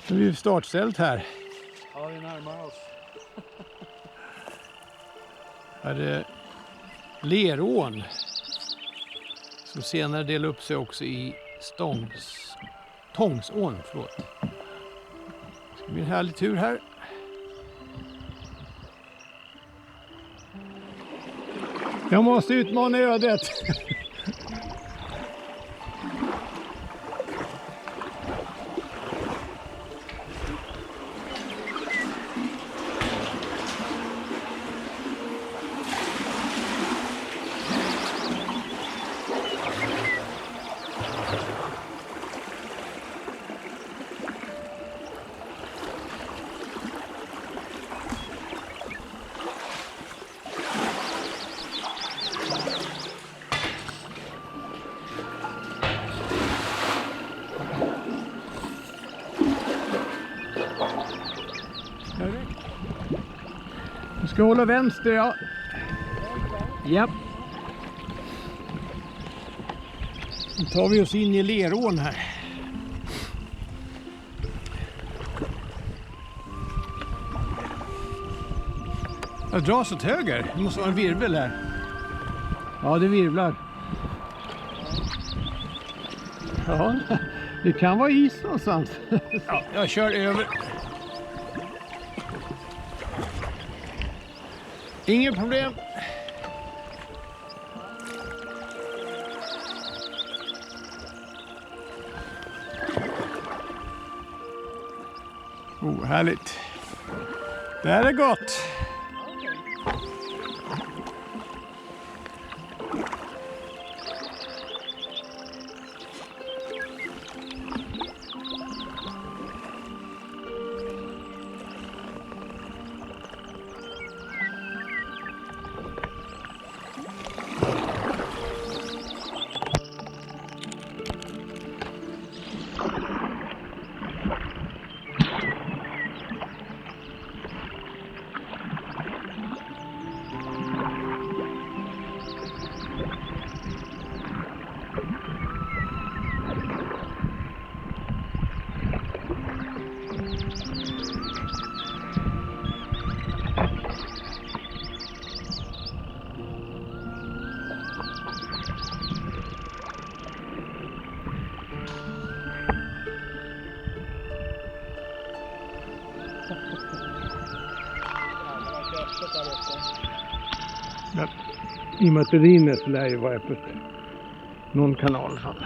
Nu är vi startställt här. Ja, vi närmar oss. Här är Lerån. Som senare delar upp sig också i Tångsån. Förlåt. Det ska bli en härlig tur här. Jag måste utmana ödet. Du ska hålla vänster, ja. Japp. Nu tar vi oss in i Lerån här. Jag dras åt höger. Det måste vara en virvel här. Ja, det virvlar. Ja, det kan vara is någonstans. Ja, jag kör över. Inget problem. Oh, härligt. Det här är gott. Ja, i och med att det rinner så lär det vara öppet. Någon kanal i alla fall.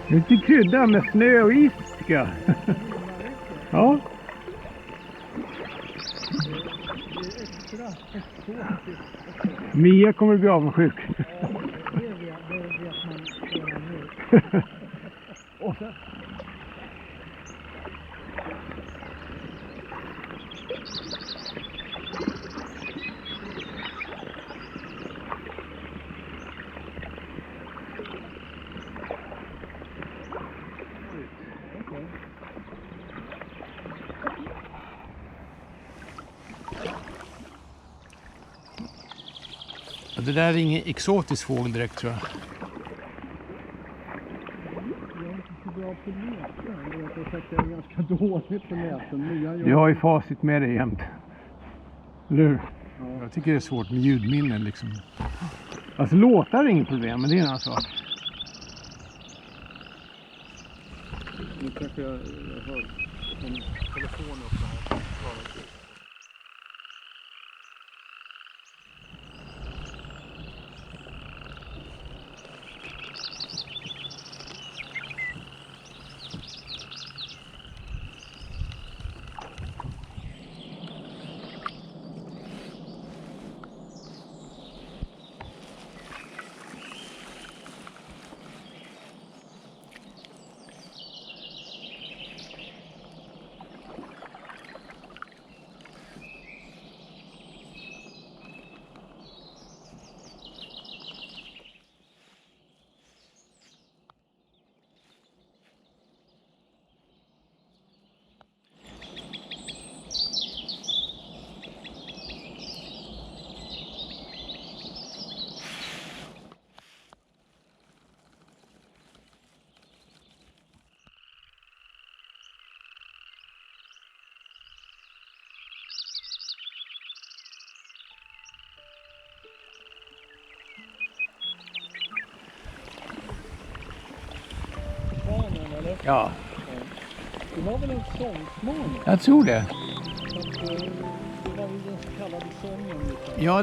Lite krydda med snö och is tycker jag. Ja. Mia kommer att bli avundsjuk. Det vet man redan nu. Och så. Det där är ingen exotisk fågel direkt tror jag. Jag är inte så bra på näten. Jag är ganska dåligt på näten. Du har ju facit med dig jämt. Eller hur? Ja. Jag tycker det är svårt med ljudminnen liksom. Alltså låtar är inget problem, men det är en annan sak. Nu kanske jag hör en telefon uppe här. Ja, Det var väl en sångsmål? jag tror det. Det var väl den så kallade sången ungefär. Ja,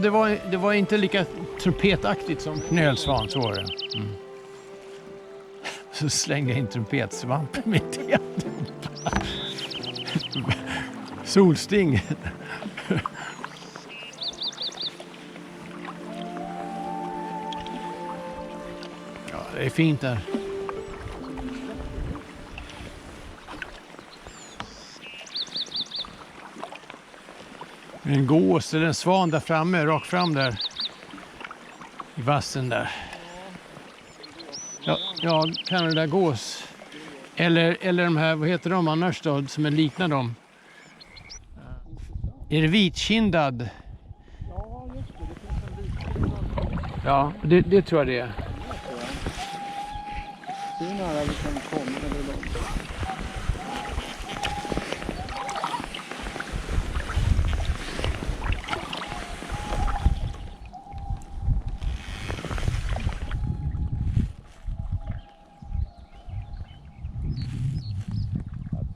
det var inte lika trumpetaktigt som knölsvan, så var det. Mm. Så slängde jag in trumpetsvamp mitt i handen. Solsting. Ja, det är fint där. En gås eller en svan där framme, rakt fram där. I vassen där. Ja, kan det där gås. Eller de här, vad heter de annars då, som är liknar dem? Är det vitkindad? Ja, just det. Det finns en vitkindad. Ja, det tror jag det är. Se hur nära vi kan komma.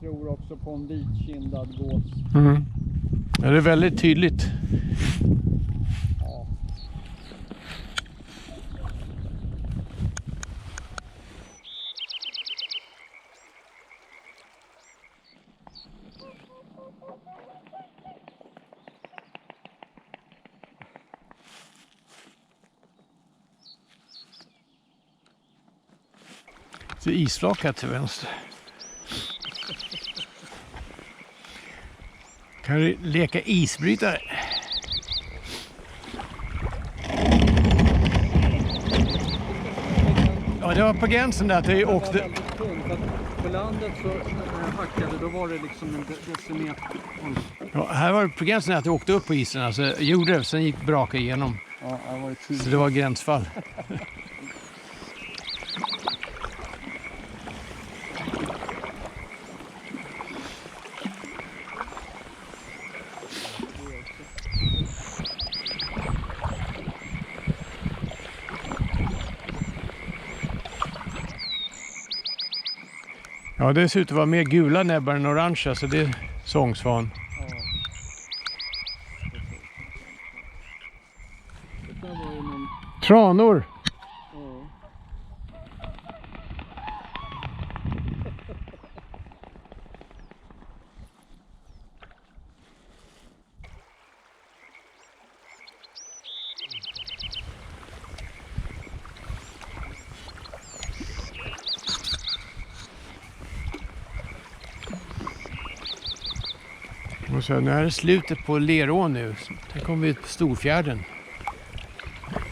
Jag tror också på en vitkindad gås. Mm. Ja, det är väldigt tydligt. Ja. Det är isflakat till vänster. Kan du leka isbrytare? Ja, det var på gränsen där att jag åkte. Det var väldigt tungt. Att på landet så när jag hackade då var det liksom en decimeter. Ja, här var det på gränsen att jag åkte upp på isen. Alltså, jag gjorde det, sen gick braka igenom. Ja, det var det Så det var gränsfall. Ja, det ser ut att vara mer gula näbbar än orangea, så det är sångsvan. Ja. Det där var ju någon... Tranor! Ja. Och så, nu är det slutet på Lerån nu. Sen kommer vi till Storfjärden.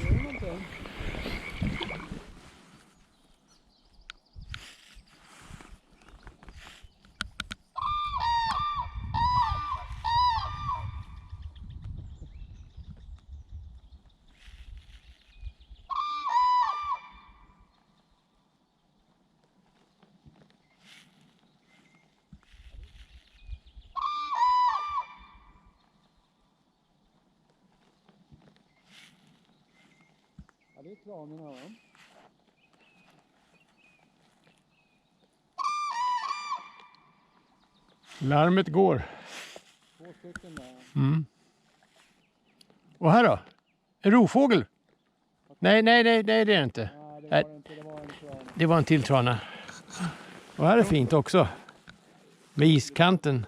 Det är någonting. Ja, det är tranorna, va? Larmet går. 2 stycken där. Mm. Och här då? En rovfågel? Nej, det är det inte. Nej, det var det inte. Det var en trana. Det var en till trana. Och här är fint också. Med iskanten.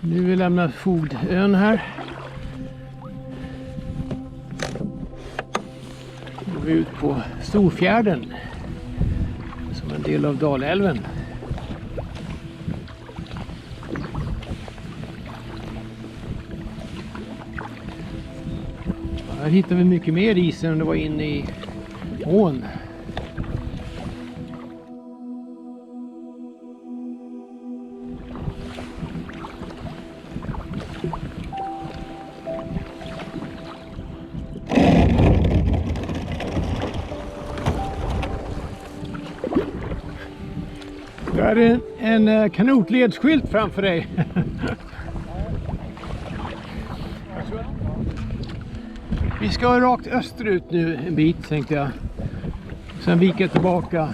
Nu vill vi lämna Fogdön här. Nu går vi ut på Storfjärden. Som en del av Dalälven. Här hittar vi mycket mer is än det var inne i ån. Då är det en kanotledsskylt framför dig. Vi ska rakt österut nu en bit, tänkte jag. Sen vika tillbaka.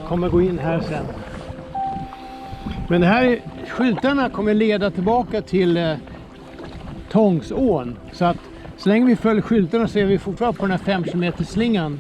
Kommer gå in här sen. Men det här skyltarna kommer leda tillbaka till Tångsån. Så att så länge vi följer skyltarna så är vi fortfarande på den här 5 km slingan.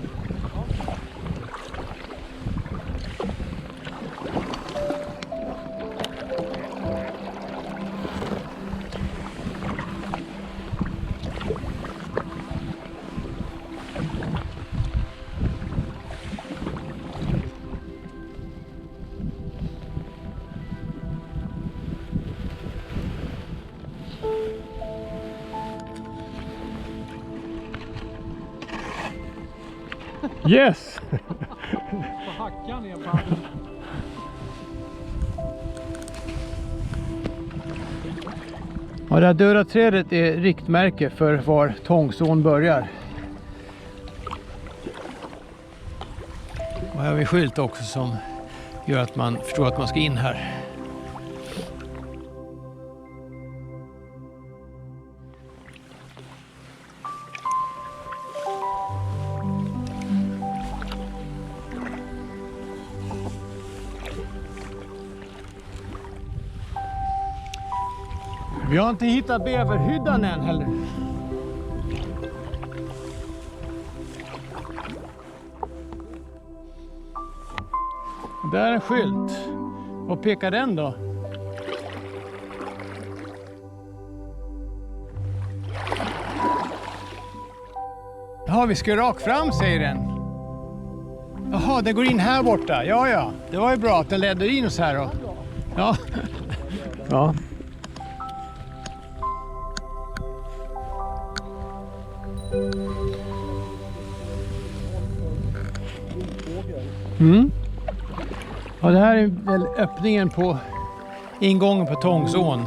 Yes! På hackan ner på. Ja, det här döda trädet är riktmärke för var Tångsån börjar. Och här har vi skylt också som gör att man förstår att man ska in här. Vi har inte hittat bäverhyddan än heller. Där är en skylt. Vad pekar den då? Ja, vi ska rakt fram, säger den. Jaha, den går in här borta. Ja, ja. Det var ju bra att den ledde in oss här då. Ja. Ja. Mm. Ja, det här är väl öppningen på ingången på Tångsån.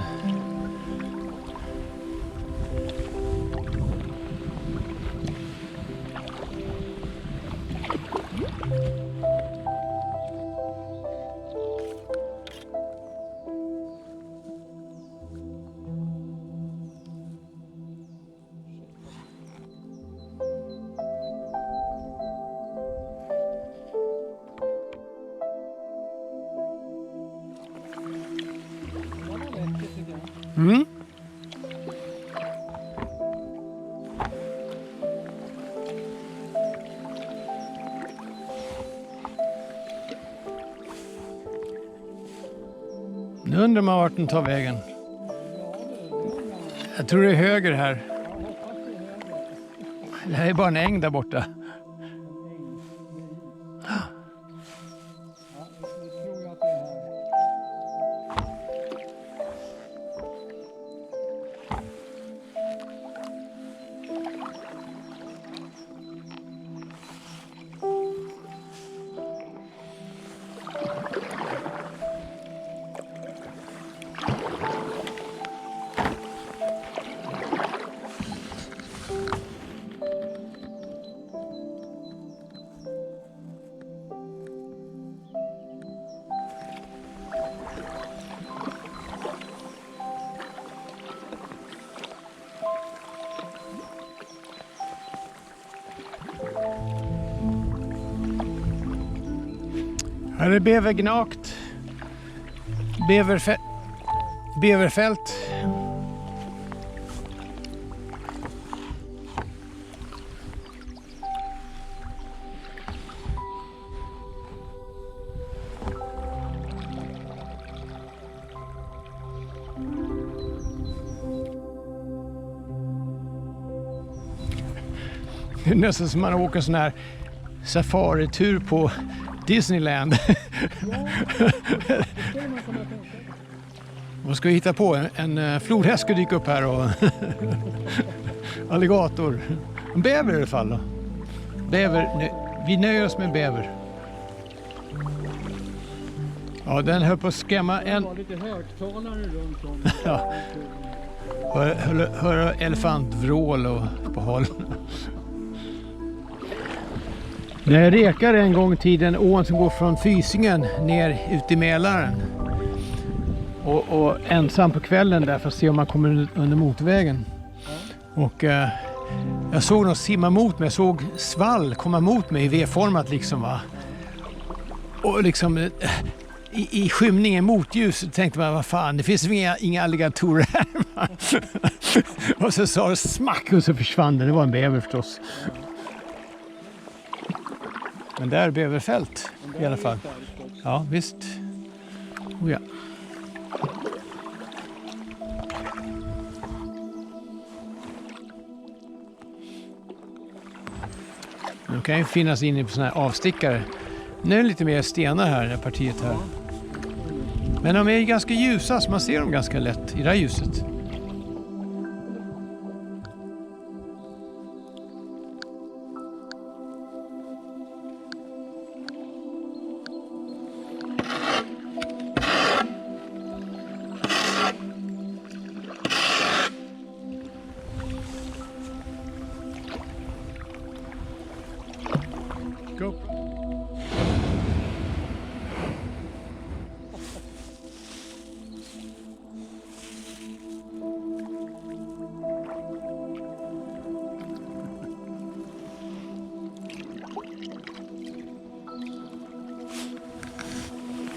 Mm. Nu undrar man vart den tar vägen. Jag tror det är höger här. Det här är bara en äng där borta. Här är bävergnakt. Bäverfält. Det är nästan som man åker sån här safaritur på Disneyland. Vad ska vi hitta på? En flodhäst ska dyka upp här och alligator. En bäver i alla fall då. Bäver, vi nöjer oss med bäver. Ja, den höll på att skrämma en... Det var lite högtalare runt om. Ja. Hör elefantvrål och på håll. När jag rekade en gång i tiden ån som går från Fysingen ner ut i Mälaren. Och ensam på kvällen där för att se om man kommer under motorvägen. Och jag såg någon simma mot mig. Jag såg svall komma mot mig i V-format liksom, va. Och liksom i skymningen mot ljus tänkte man, vad fan, det finns inga alligatorer här. Och så sa det smack och så försvann det. Det var en bäver förstås. Men där är bäverfält i alla fall. Ja, visst. Oh, ja. De kan ju finnas inne på såna här avstickare. Nu är det lite mer stenar här, det partiet här. Men de är ganska ljusa så man ser dem ganska lätt i det här ljuset. Go.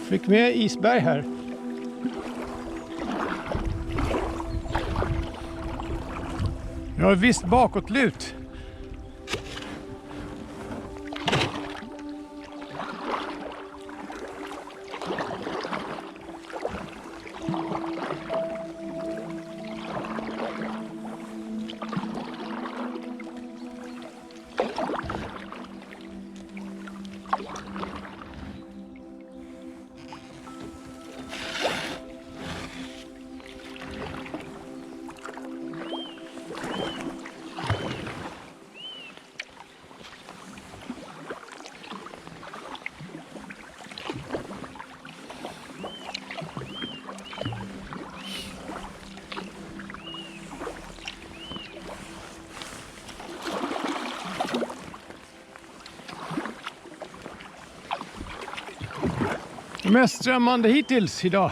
Fick med isberg här. Jag har visst bakåtlut. Mest strömmande hittills idag.